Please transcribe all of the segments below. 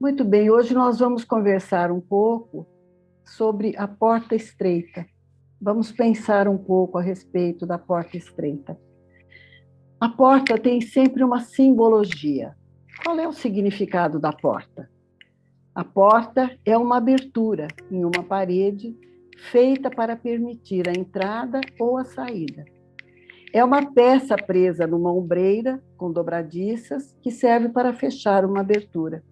Muito bem, hoje nós vamos conversar um pouco sobre a porta estreita. Vamos pensar um pouco a respeito da porta estreita. A porta tem sempre uma simbologia. Qual é o significado da porta? A porta é uma abertura em uma parede feita para permitir a entrada ou a saída. É uma peça presa numa ombreira com dobradiças que serve para fechar uma abertura.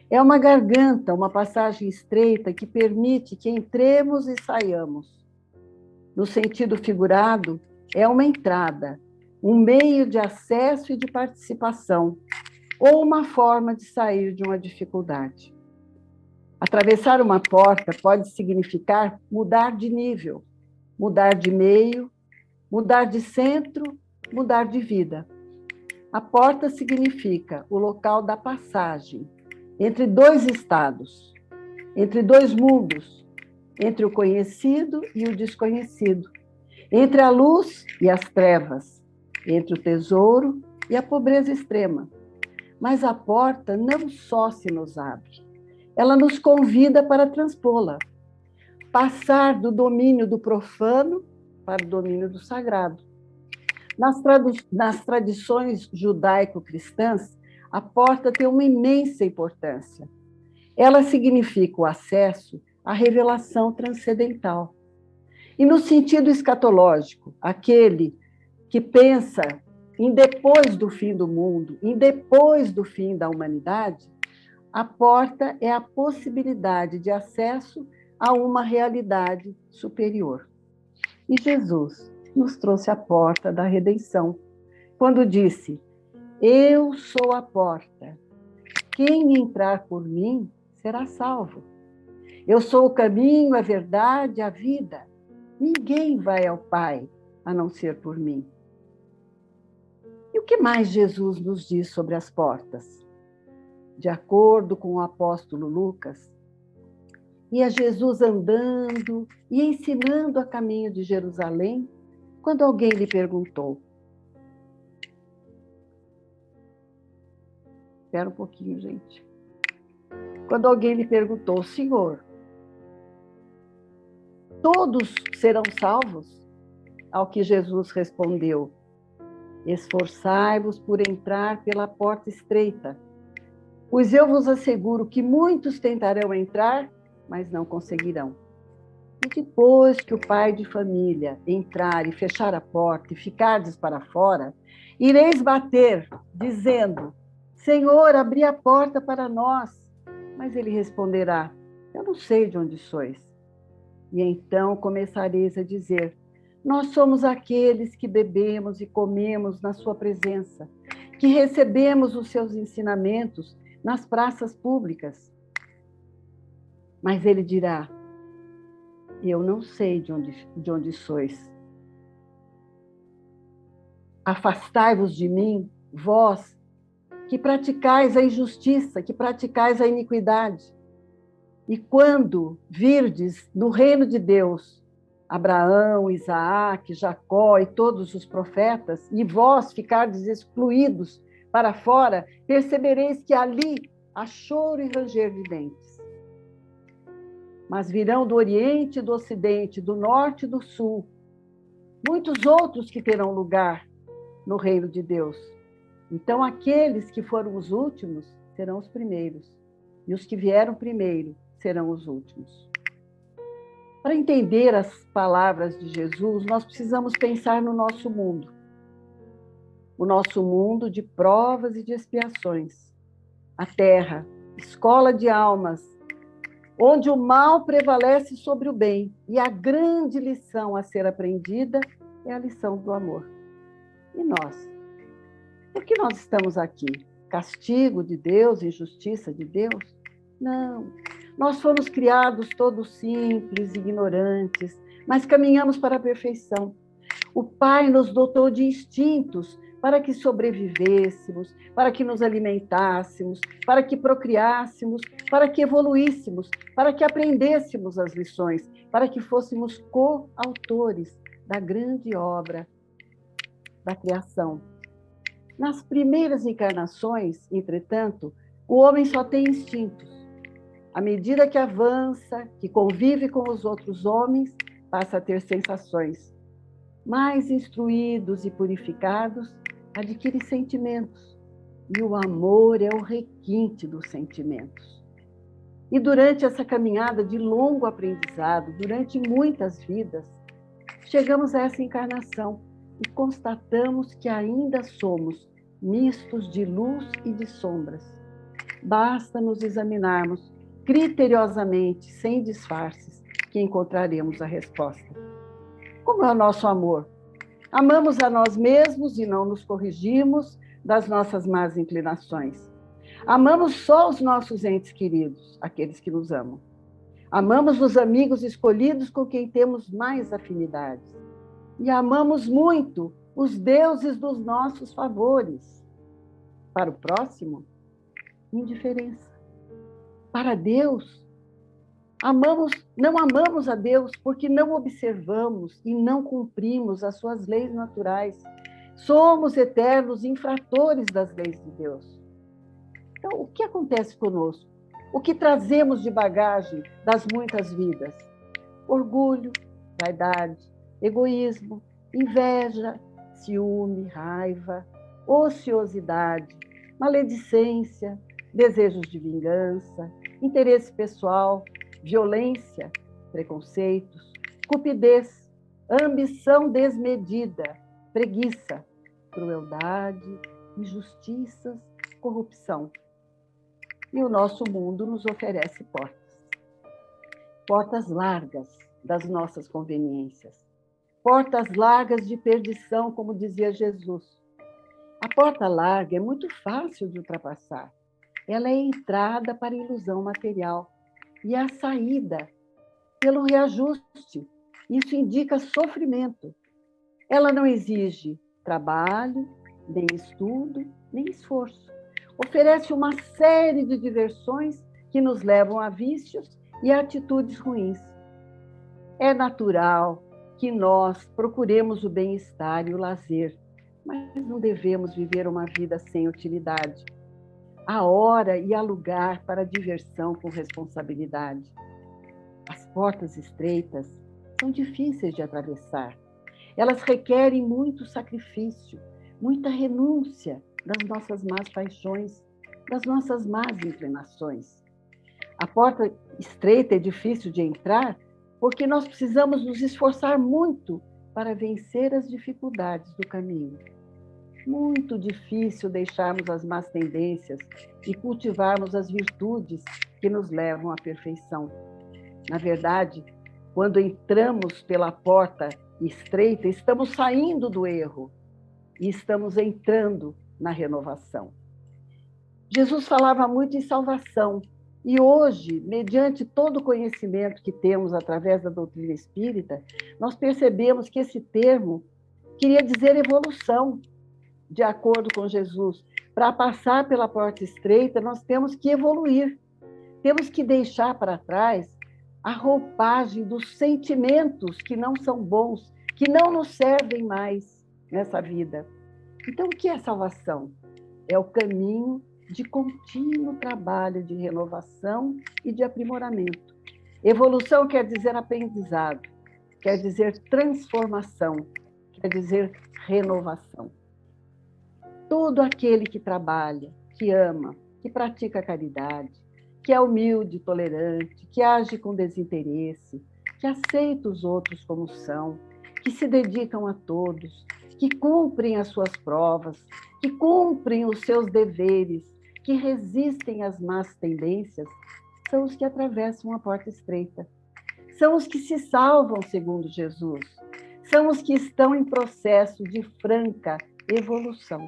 É uma garganta, uma passagem estreita que permite que entremos e saiamos. No sentido figurado, é uma entrada, um meio de acesso e de participação, ou uma forma de sair de uma dificuldade. Atravessar uma porta pode significar mudar de nível, mudar de meio, mudar de centro, mudar de vida. A porta significa o local da passagem entre dois estados, entre dois mundos, entre o conhecido e o desconhecido, entre a luz e as trevas, entre o tesouro e a pobreza extrema. Mas a porta não só se nos abre, ela nos convida para transpô-la, passar do domínio do profano para o domínio do sagrado. Nas tradições judaico-cristãs, a porta tem uma imensa importância. Ela significa o acesso à revelação transcendental. E no sentido escatológico, aquele que pensa em depois do fim do mundo, em depois do fim da humanidade, a porta é a possibilidade de acesso a uma realidade superior. E Jesus nos trouxe a porta da redenção, quando disse: "Eu sou a porta. Quem entrar por mim será salvo. Eu sou o caminho, a verdade, a vida. Ninguém vai ao Pai a não ser por mim." E o que mais Jesus nos diz sobre as portas? De acordo com o apóstolo Lucas, ia Jesus andando e ensinando a caminho de Jerusalém, quando alguém lhe perguntou. Espera um pouquinho, gente. Quando alguém lhe perguntou: "Senhor, todos serão salvos?" Ao que Jesus respondeu: "Esforçai-vos por entrar pela porta estreita, pois eu vos asseguro que muitos tentarão entrar, mas não conseguirão. E depois que o pai de família entrar e fechar a porta e ficardes para fora, ireis bater, dizendo: Senhor, abri a porta para nós. Mas ele responderá: eu não sei de onde sois. E então começareis a dizer: nós somos aqueles que bebemos e comemos na sua presença, que recebemos os seus ensinamentos nas praças públicas. Mas ele dirá: eu não sei de onde sois. Afastai-vos de mim, vós, que praticais a injustiça, que praticais a iniquidade. E quando virdes no reino de Deus, Abraão, Isaac, Jacó e todos os profetas, e vós ficardes excluídos para fora, percebereis que ali há choro e ranger de dentes. Mas virão do Oriente e do Ocidente, do Norte e do Sul, muitos outros que terão lugar no reino de Deus. Então, aqueles que foram os últimos serão os primeiros, e os que vieram primeiro serão os últimos. Para entender as palavras de Jesus, nós precisamos pensar no nosso mundo. O nosso mundo de provas e de expiações. A terra, escola de almas, onde o mal prevalece sobre o bem, e a grande lição a ser aprendida é a lição do amor. E nós? Por que nós estamos aqui? Castigo de Deus, injustiça de Deus? Não. Nós fomos criados todos simples, ignorantes, mas caminhamos para a perfeição. O Pai nos dotou de instintos para que sobrevivêssemos, para que nos alimentássemos, para que procriássemos, para que evoluíssemos, para que aprendêssemos as lições, para que fôssemos coautores da grande obra da criação. Nas primeiras encarnações, entretanto, O homem só tem instintos. À medida que avança, que convive com os outros homens, passa a ter sensações. Mais instruídos e purificados, adquire sentimentos. E o amor é o requinte dos sentimentos. E durante essa caminhada de longo aprendizado, durante muitas vidas, chegamos a essa encarnação e constatamos que ainda somos mistos de luz e de sombras. Basta nos examinarmos criteriosamente, sem disfarces, que encontraremos a resposta. Como é o nosso amor? Amamos a nós mesmos e não nos corrigimos das nossas más inclinações. Amamos só os nossos entes queridos, aqueles que nos amam. Amamos os amigos escolhidos com quem temos mais afinidades. E amamos muito os deuses dos nossos favores. Para o próximo, indiferença. Para Deus, não amamos a Deus porque não observamos e não cumprimos as suas leis naturais. Somos eternos infratores das leis de Deus. Então, o que acontece conosco? O que trazemos de bagagem das muitas vidas? Orgulho, vaidade, egoísmo, inveja, ciúme, raiva, ociosidade, maledicência, desejos de vingança, interesse pessoal, violência, preconceitos, cupidez, ambição desmedida, preguiça, crueldade, injustiças, corrupção. E o nosso mundo nos oferece portas. Portas largas das nossas conveniências. Portas largas de perdição, como dizia Jesus. A porta larga é muito fácil de ultrapassar. Ela é a entrada para a ilusão material e a saída pelo reajuste. Isso indica sofrimento. Ela não exige trabalho, nem estudo, nem esforço. Oferece uma série de diversões que nos levam a vícios e a atitudes ruins. É natural que nós procuremos o bem-estar e o lazer, mas não devemos viver uma vida sem utilidade. Há hora e há lugar para diversão com responsabilidade. As portas estreitas são difíceis de atravessar. Elas requerem muito sacrifício, muita renúncia das nossas más paixões, das nossas más inclinações. A porta estreita é difícil de entrar porque nós precisamos nos esforçar muito para vencer as dificuldades do caminho. Muito difícil deixarmos as más tendências e cultivarmos as virtudes que nos levam à perfeição. Na verdade, quando entramos pela porta estreita, estamos saindo do erro e estamos entrando na renovação. Jesus falava muito em salvação e hoje, mediante todo o conhecimento que temos através da doutrina espírita, nós percebemos que esse termo queria dizer evolução. De acordo com Jesus, para passar pela porta estreita, nós temos que evoluir. Temos que deixar para trás a roupagem dos sentimentos que não são bons, que não nos servem mais nessa vida. Então, o que é salvação? É o caminho de contínuo trabalho de renovação e de aprimoramento. Evolução quer dizer aprendizado, quer dizer transformação, quer dizer renovação. Todo aquele que trabalha, que ama, que pratica a caridade, que é humilde, tolerante, que age com desinteresse, que aceita os outros como são, que se dedicam a todos, que cumprem as suas provas, que cumprem os seus deveres, que resistem às más tendências, são os que atravessam a porta estreita. São os que se salvam, segundo Jesus. São os que estão em processo de franca evolução.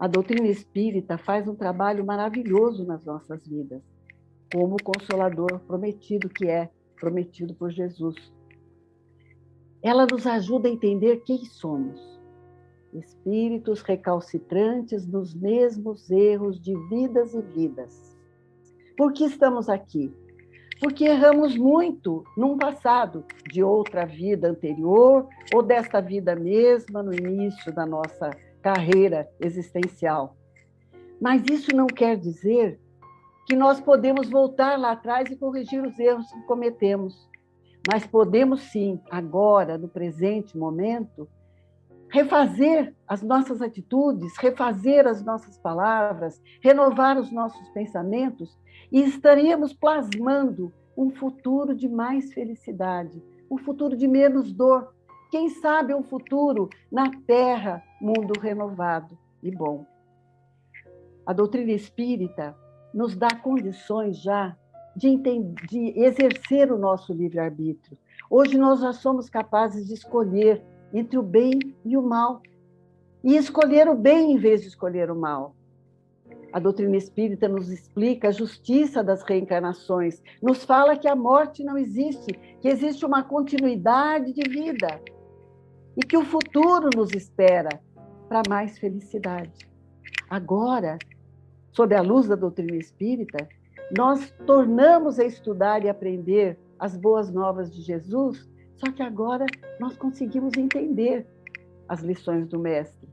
A doutrina espírita faz um trabalho maravilhoso nas nossas vidas, como o Consolador prometido que é, prometido por Jesus. Ela nos ajuda a entender quem somos. Espíritos recalcitrantes nos mesmos erros de vidas e vidas. Por que estamos aqui? Porque erramos muito num passado, de outra vida anterior, ou desta vida mesma, no início da nossa carreira existencial. Mas isso não quer dizer que nós podemos voltar lá atrás e corrigir os erros que cometemos. Mas podemos sim, agora, no presente momento, refazer as nossas atitudes, refazer as nossas palavras, renovar os nossos pensamentos e estaríamos plasmando um futuro de mais felicidade, um futuro de menos dor. Quem sabe um futuro na Terra, mundo renovado e bom. A doutrina espírita nos dá condições já de exercer o nosso livre-arbítrio. Hoje nós já somos capazes de escolher entre o bem e o mal. E escolher o bem em vez de escolher o mal. A doutrina espírita nos explica a justiça das reencarnações, nos fala que a morte não existe, que existe uma continuidade de vida e que o futuro nos espera para mais felicidade. Agora, sob a luz da doutrina espírita, nós tornamos a estudar e aprender as boas novas de Jesus, só que agora nós conseguimos entender as lições do Mestre.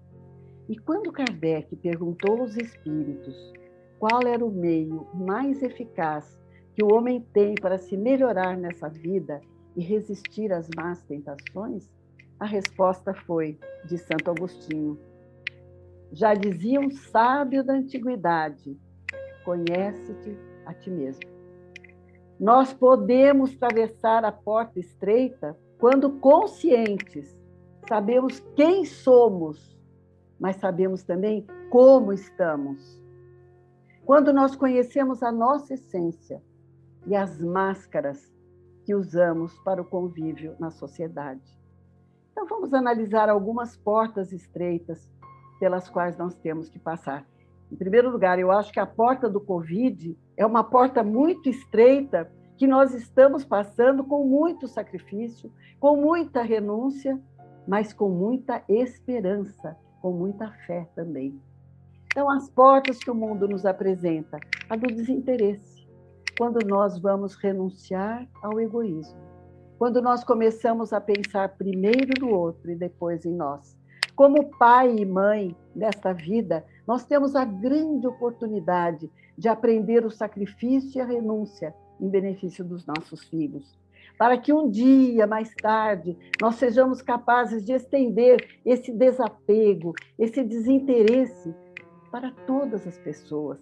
E quando Kardec perguntou aos espíritos qual era o meio mais eficaz que o homem tem para se melhorar nessa vida e resistir às más tentações, a resposta foi de Santo Agostinho. Já dizia um sábio da antiguidade: conhece-te a ti mesmo. Nós podemos atravessar a porta estreita quando conscientes, sabemos quem somos, mas sabemos também como estamos. Quando nós conhecemos a nossa essência e as máscaras que usamos para o convívio na sociedade. Então, vamos analisar algumas portas estreitas pelas quais nós temos que passar. Em primeiro lugar, eu acho que a porta do Covid é uma porta muito estreita que nós estamos passando com muito sacrifício, com muita renúncia, mas com muita esperança, com muita fé também. Então, as portas que o mundo nos apresenta, a do desinteresse, quando nós vamos renunciar ao egoísmo, quando nós começamos a pensar primeiro no outro e depois em nós. Como pai e mãe desta vida, nós temos a grande oportunidade de aprender o sacrifício e a renúncia em benefício dos nossos filhos, para que um dia, mais tarde, nós sejamos capazes de estender esse desapego, esse desinteresse para todas as pessoas,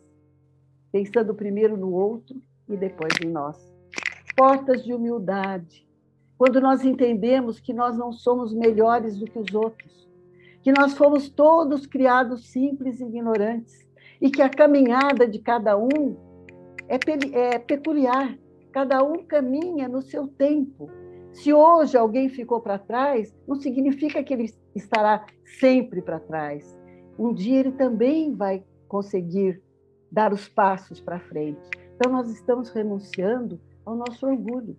pensando primeiro no outro e depois em nós. Portas de humildade, quando nós entendemos que nós não somos melhores do que os outros, que nós fomos todos criados simples e ignorantes, e que a caminhada de cada um é peculiar, cada um caminha no seu tempo. Se hoje alguém ficou para trás, não significa que ele estará sempre para trás. Um dia ele também vai conseguir dar os passos para frente. Então nós estamos renunciando ao nosso orgulho.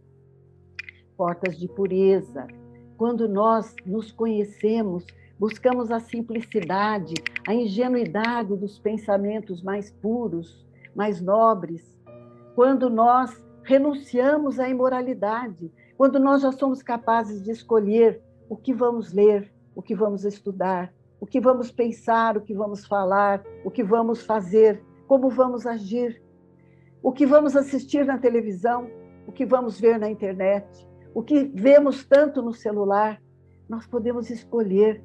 Portas de pureza, quando nós nos conhecemos, buscamos a simplicidade, a ingenuidade dos pensamentos mais puros, mais nobres. Quando nós renunciamos à imoralidade, quando nós já somos capazes de escolher o que vamos ler, o que vamos estudar, o que vamos pensar, o que vamos falar, o que vamos fazer, como vamos agir, o que vamos assistir na televisão, o que vamos ver na internet, o que vemos tanto no celular. Nós podemos escolher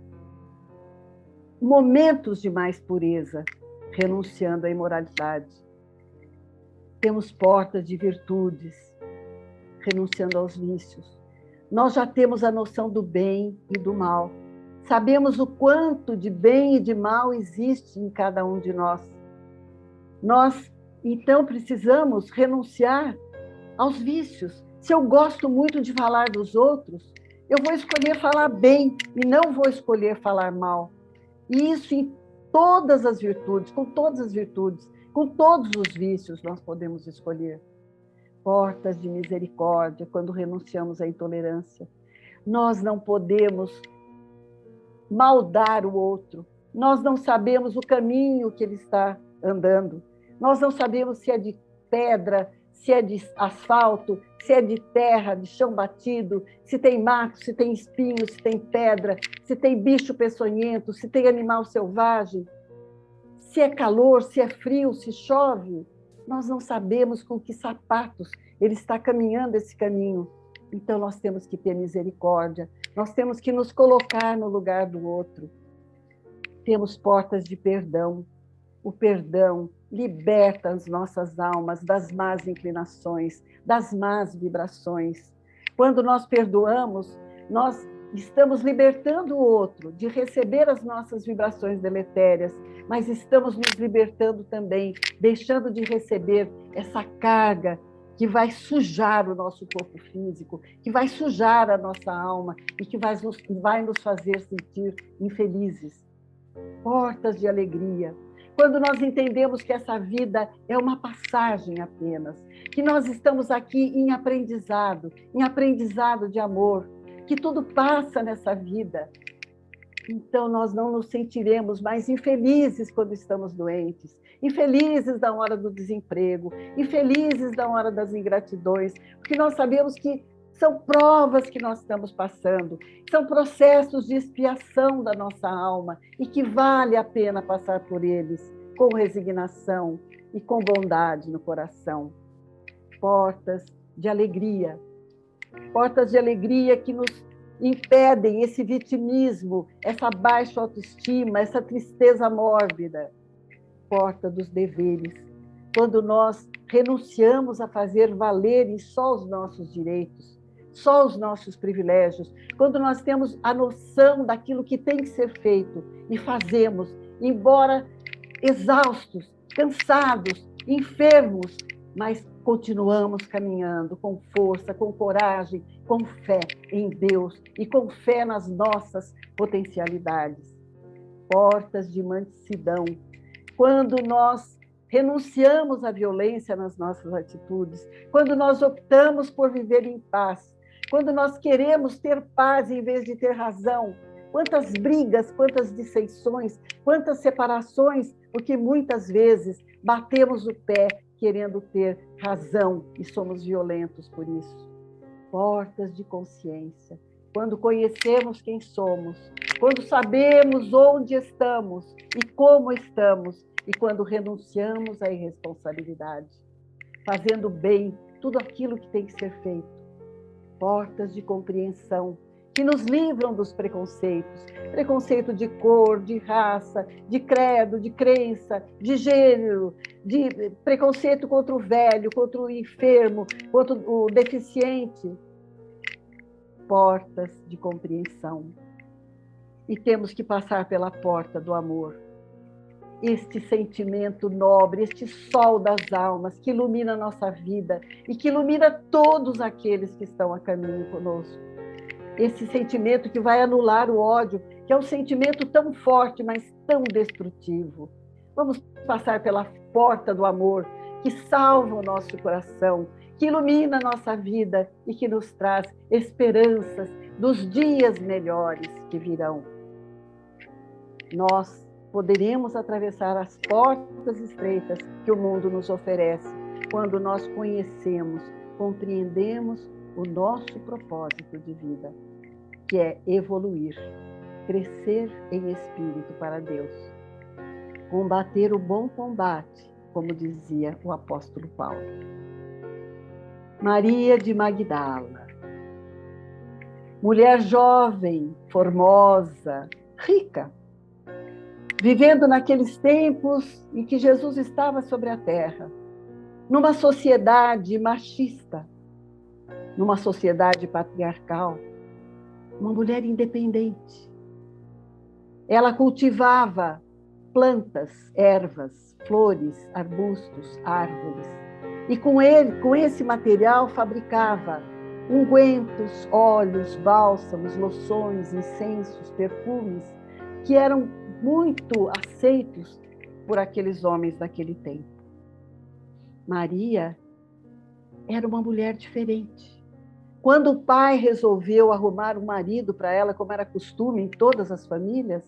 momentos de mais pureza, renunciando à imoralidade. Temos portas de virtudes, renunciando aos vícios. Nós já temos a noção do bem e do mal. Sabemos o quanto de bem e de mal existe em cada um de nós. Nós, então, precisamos renunciar aos vícios. Se eu gosto muito de falar dos outros, eu vou escolher falar bem e não vou escolher falar mal. E isso em todas as virtudes, com todas as virtudes, com todos os vícios nós podemos escolher. Portas de misericórdia, quando renunciamos à intolerância. Nós não podemos maldar o outro. Nós não sabemos o caminho que ele está andando. Nós não sabemos se é de pedra, se é de asfalto, se é de terra, de chão batido, se tem mato, se tem espinho, se tem pedra, se tem bicho peçonhento, se tem animal selvagem. se é calor, se é frio, se chove. Nós não sabemos com que sapatos ele está caminhando esse caminho. Então nós temos que ter misericórdia, nós temos que nos colocar no lugar do outro. Temos portas de perdão. O perdão liberta as nossas almas das más inclinações, das más vibrações. Quando nós perdoamos, nós estamos libertando o outro de receber as nossas vibrações deletérias, mas estamos nos libertando também, deixando de receber essa carga que vai sujar o nosso corpo físico, que vai sujar a nossa alma e que vai nos fazer sentir infelizes. Portas de alegria. Quando nós entendemos que essa vida é uma passagem apenas, que nós estamos aqui em aprendizado de amor, que tudo passa nessa vida. Então nós não nos sentiremos mais infelizes quando estamos doentes, infelizes da hora do desemprego, infelizes da hora das ingratidões, porque nós sabemos que são provas que nós estamos passando, são processos de expiação da nossa alma e que vale a pena passar por eles com resignação e com bondade no coração. Portas de alegria que nos impedem esse vitimismo, essa baixa autoestima, essa tristeza mórbida. Porta dos deveres, quando nós renunciamos a fazer valerem só os nossos direitos, só os nossos privilégios, quando nós temos a noção daquilo que tem que ser feito e fazemos, embora exaustos, cansados, enfermos, mas continuamos caminhando com força, com coragem, com fé em Deus e com fé nas nossas potencialidades. Portas de mansidão, quando nós renunciamos à violência nas nossas atitudes, quando nós optamos por viver em paz, quando nós queremos ter paz em vez de ter razão. Quantas brigas, quantas dissensões, quantas separações, porque muitas vezes batemos o pé querendo ter razão e somos violentos por isso. Portas de consciência, quando conhecemos quem somos, quando sabemos onde estamos e como estamos, e quando renunciamos à irresponsabilidade, fazendo bem tudo aquilo que tem que ser feito. Portas de compreensão, que nos livram dos preconceitos, preconceito de cor, de raça, de credo, de crença, de gênero, de preconceito contra o velho, contra o enfermo, contra o deficiente. Portas de compreensão. E temos que passar pela porta do amor. Este sentimento nobre, este sol das almas que ilumina a nossa vida e que ilumina todos aqueles que estão a caminho conosco. Esse sentimento que vai anular o ódio, que é um sentimento tão forte, mas tão destrutivo. Vamos passar pela porta do amor, que salva o nosso coração, que ilumina a nossa vida e que nos traz esperanças dos dias melhores que virão. Nós poderemos atravessar as portas estreitas que o mundo nos oferece quando nós conhecemos, compreendemos o nosso propósito de vida, que é evoluir, crescer em espírito para Deus, combater o bom combate, como dizia o apóstolo Paulo. Maria de Magdala, mulher jovem, formosa, rica, vivendo naqueles tempos em que Jesus estava sobre a terra, numa sociedade machista, numa sociedade patriarcal, uma mulher independente. Ela cultivava plantas, ervas, flores, arbustos, árvores, e com esse material fabricava ungüentos, óleos, bálsamos, loções, incensos, perfumes, que eram muito aceitos por aqueles homens daquele tempo. Maria era uma mulher diferente. Quando o pai resolveu arrumar um marido para ela, como era costume em todas as famílias,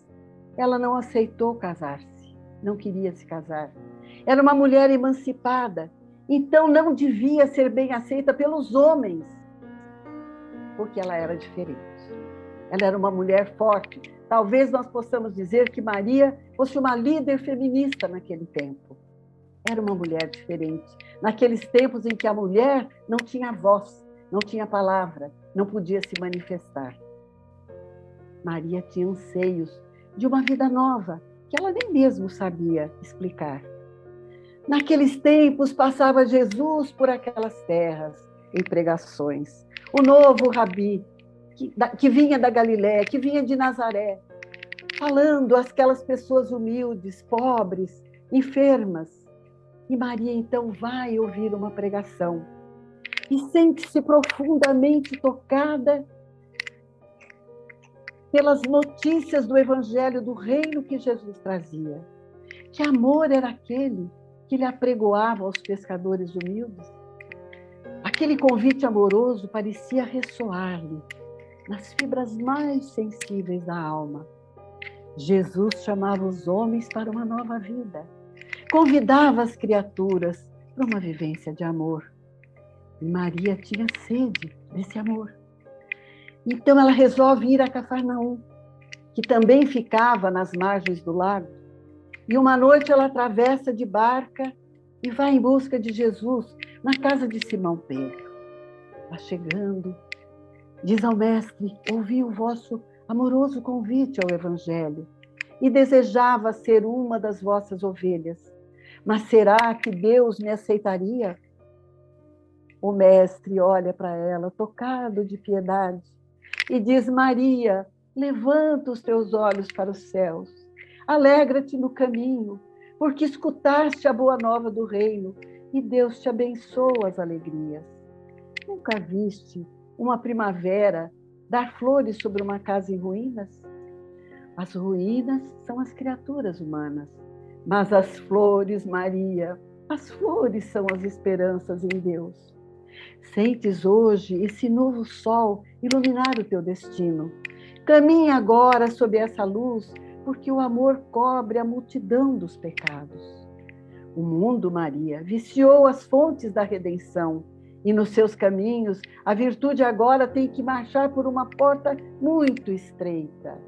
ela não aceitou casar-se, não queria se casar. Era uma mulher emancipada, então não devia ser bem aceita pelos homens, porque ela era diferente. Ela era uma mulher forte. Talvez nós possamos dizer que Maria fosse uma líder feminista naquele tempo. Era uma mulher diferente. Naqueles tempos em que a mulher não tinha voz, não tinha palavra, não podia se manifestar. Maria tinha anseios de uma vida nova, que ela nem mesmo sabia explicar. Naqueles tempos passava Jesus por aquelas terras, em pregações. O novo rabi, que vinha da Galiléia, que vinha de Nazaré, falando àquelas pessoas humildes, pobres, enfermas. E Maria, então, vai ouvir uma pregação e sente-se profundamente tocada pelas notícias do Evangelho do reino que Jesus trazia. Que amor era aquele que lhe apregoava aos pescadores humildes? Aquele convite amoroso parecia ressoar-lhe nas fibras mais sensíveis da alma. Jesus chamava os homens para uma nova vida. Convidava as criaturas para uma vivência de amor. E Maria tinha sede desse amor. Então ela resolve ir a Cafarnaum, que também ficava nas margens do lago. E uma noite ela atravessa de barca e vai em busca de Jesus na casa de Simão Pedro. Lá chegando, diz ao mestre: ouvi o vosso amoroso convite ao Evangelho e desejava ser uma das vossas ovelhas. Mas será que Deus me aceitaria? O mestre olha para ela, tocado de piedade, e diz: Maria, levanta os teus olhos para os céus. Alegra-te no caminho, porque escutaste a boa nova do reino, e Deus te abençoa as alegrias. Nunca viste uma primavera dar flores sobre uma casa em ruínas? As ruínas são as criaturas humanas, mas as flores, Maria, as flores são as esperanças em Deus. Sentes hoje esse novo sol iluminar o teu destino. Caminha agora sob essa luz, porque o amor cobre a multidão dos pecados. O mundo, Maria, viciou as fontes da redenção, e nos seus caminhos a virtude agora tem que marchar por uma porta muito estreita.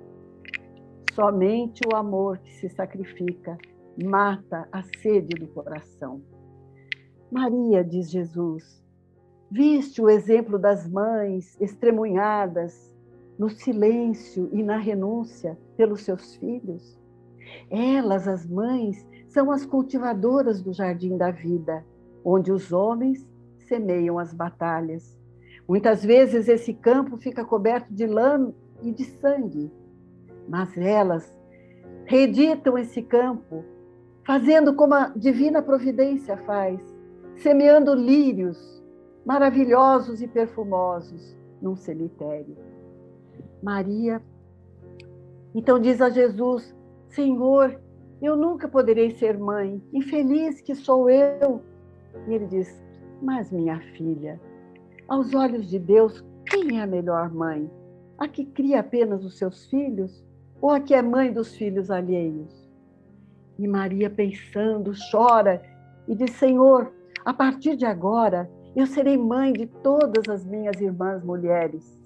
Somente o amor que se sacrifica mata a sede do coração. Maria, diz Jesus, viste o exemplo das mães estremunhadas no silêncio e na renúncia pelos seus filhos? Elas, as mães, são as cultivadoras do jardim da vida, onde os homens semeiam as batalhas. Muitas vezes esse campo fica coberto de lama e de sangue, mas elas reeditam esse campo, fazendo como a divina providência faz, semeando lírios maravilhosos e perfumosos num cemitério. Maria, então diz a Jesus: Senhor, eu nunca poderei ser mãe, infeliz que sou eu. E ele diz: mas minha filha, aos olhos de Deus, quem é a melhor mãe? A que cria apenas os seus filhos ou a que é mãe dos filhos alheios? E Maria, pensando, chora e diz: Senhor, a partir de agora eu serei mãe de todas as minhas irmãs mulheres.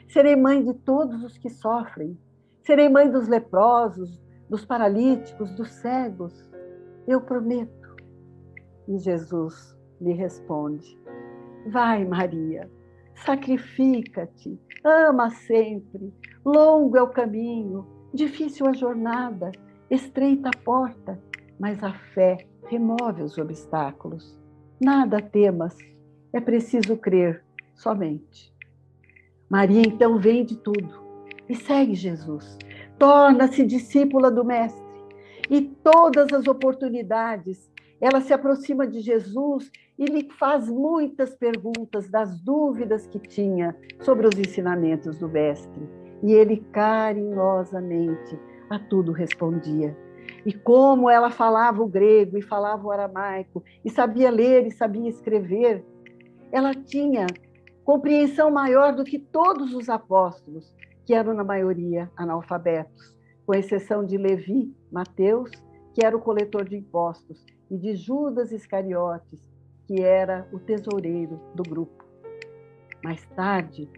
Serei mãe de todos os que sofrem. Serei mãe dos leprosos, dos paralíticos, dos cegos. Eu prometo. E Jesus lhe responde: vai, Maria, sacrifica-te, ama sempre. Longo é o caminho, difícil a jornada, estreita a porta, mas a fé remove os obstáculos. Nada temas, é preciso crer somente. Maria então vende tudo e segue Jesus. Torna-se discípula do Mestre. E todas as oportunidades, ela se aproxima de Jesus e lhe faz muitas perguntas das dúvidas que tinha sobre os ensinamentos do Mestre. E ele carinhosamente a tudo respondia. E como ela falava o grego e falava o aramaico, e sabia ler e sabia escrever, ela tinha compreensão maior do que todos os apóstolos, que eram, na maioria, analfabetos, com exceção de Levi, Mateus, que era o coletor de impostos, e de Judas Iscariotes, que era o tesoureiro do grupo. Mais tarde,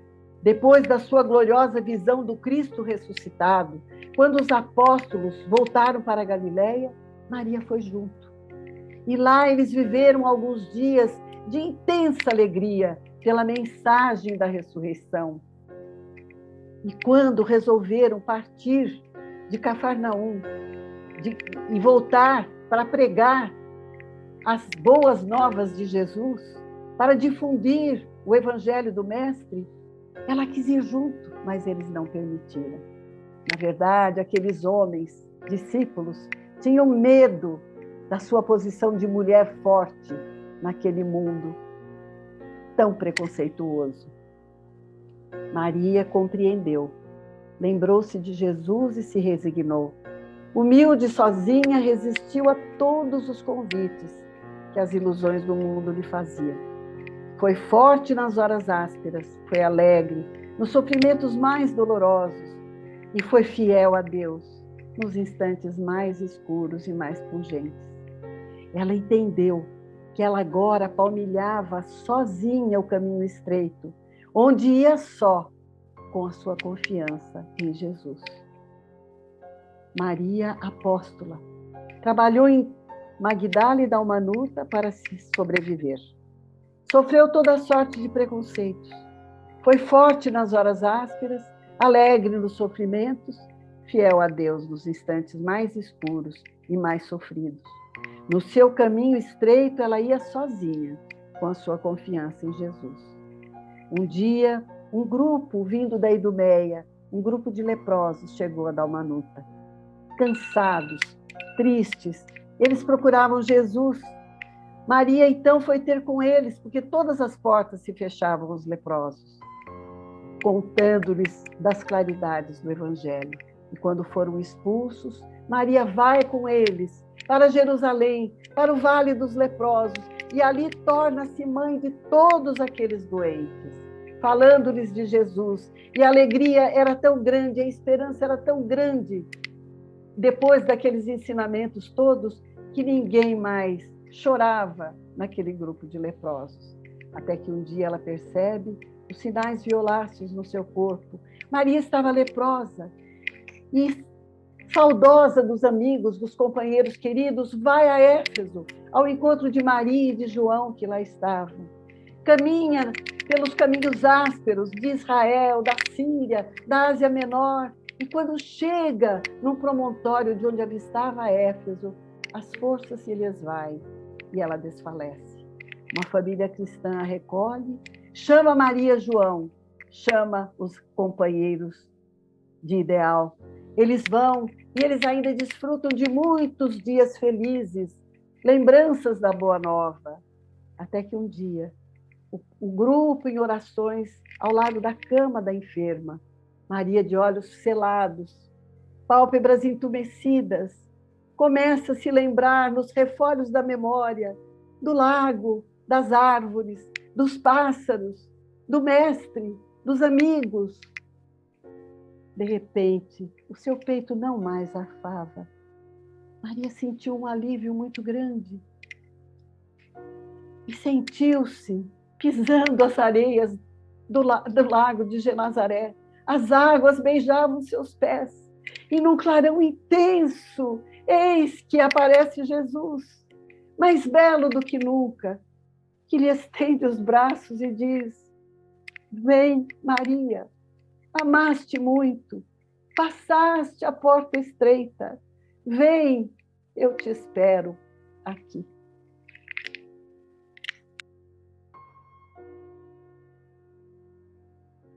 depois da sua gloriosa visão do Cristo ressuscitado, Quando os apóstolos voltaram para a Galileia, Maria foi junto. E lá eles viveram alguns dias de intensa alegria pela mensagem da ressurreição. E quando resolveram partir de Cafarnaum e voltar para pregar as boas novas de Jesus, para difundir o evangelho do Mestre, ela quis ir junto, mas eles não permitiram. Na verdade, aqueles homens, discípulos, tinham medo da sua posição de mulher forte naquele mundo tão preconceituoso. Maria compreendeu, lembrou-se de Jesus e se resignou. Humilde, sozinha, resistiu a todos os convites que as ilusões do mundo lhe faziam. Foi forte nas horas ásperas, foi alegre nos sofrimentos mais dolorosos e foi fiel a Deus nos instantes mais escuros e mais pungentes. Ela entendeu que ela agora palmilhava sozinha o caminho estreito, onde ia só com a sua confiança em Jesus. Maria Apóstola trabalhou em Magdala e Dalmanuta para se sobreviver. Sofreu toda sorte de preconceitos. Foi forte nas horas ásperas, alegre nos sofrimentos, fiel a Deus nos instantes mais escuros e mais sofridos. No seu caminho estreito, ela ia sozinha, com a sua confiança em Jesus. Um dia, um grupo vindo da Idumeia, um grupo de leprosos, chegou a Dalmanuta. Cansados, tristes, eles procuravam Jesus. Maria, então, foi ter com eles, porque todas as portas se fechavam aos leprosos, contando-lhes das claridades do Evangelho. E quando foram expulsos, Maria vai com eles para Jerusalém, para o Vale dos Leprosos, e ali torna-se mãe de todos aqueles doentes, falando-lhes de Jesus. E a alegria era tão grande, a esperança era tão grande, depois daqueles ensinamentos todos, que ninguém mais chorava naquele grupo de leprosos. Até que um dia ela percebe os sinais violáceos no seu corpo. Maria estava leprosa e, saudosa dos amigos, dos companheiros queridos, vai a Éfeso, ao encontro de Maria e de João, que lá estavam. Caminha pelos caminhos ásperos de Israel, da Síria, da Ásia Menor, e quando chega num promontório de onde avistava Éfeso, as forças se lhes vai e ela desfalece. Uma família cristã a recolhe, chama Maria e João, chama os companheiros de ideal. Eles vão e eles ainda desfrutam de muitos dias felizes, lembranças da Boa Nova, até que um dia o grupo em orações ao lado da cama da enferma, Maria de olhos celados, pálpebras entumecidas, começa a se lembrar nos refolhos da memória do lago, das árvores, dos pássaros, do mestre, dos amigos. De repente, o seu peito não mais arfava. Maria sentiu um alívio muito grande e sentiu-se pisando as areias do lago de Genazaré. As águas beijavam seus pés e num clarão intenso, eis que aparece Jesus, mais belo do que nunca, que lhe estende os braços e diz: vem, Maria, amaste muito, passaste a porta estreita, vem, eu te espero aqui.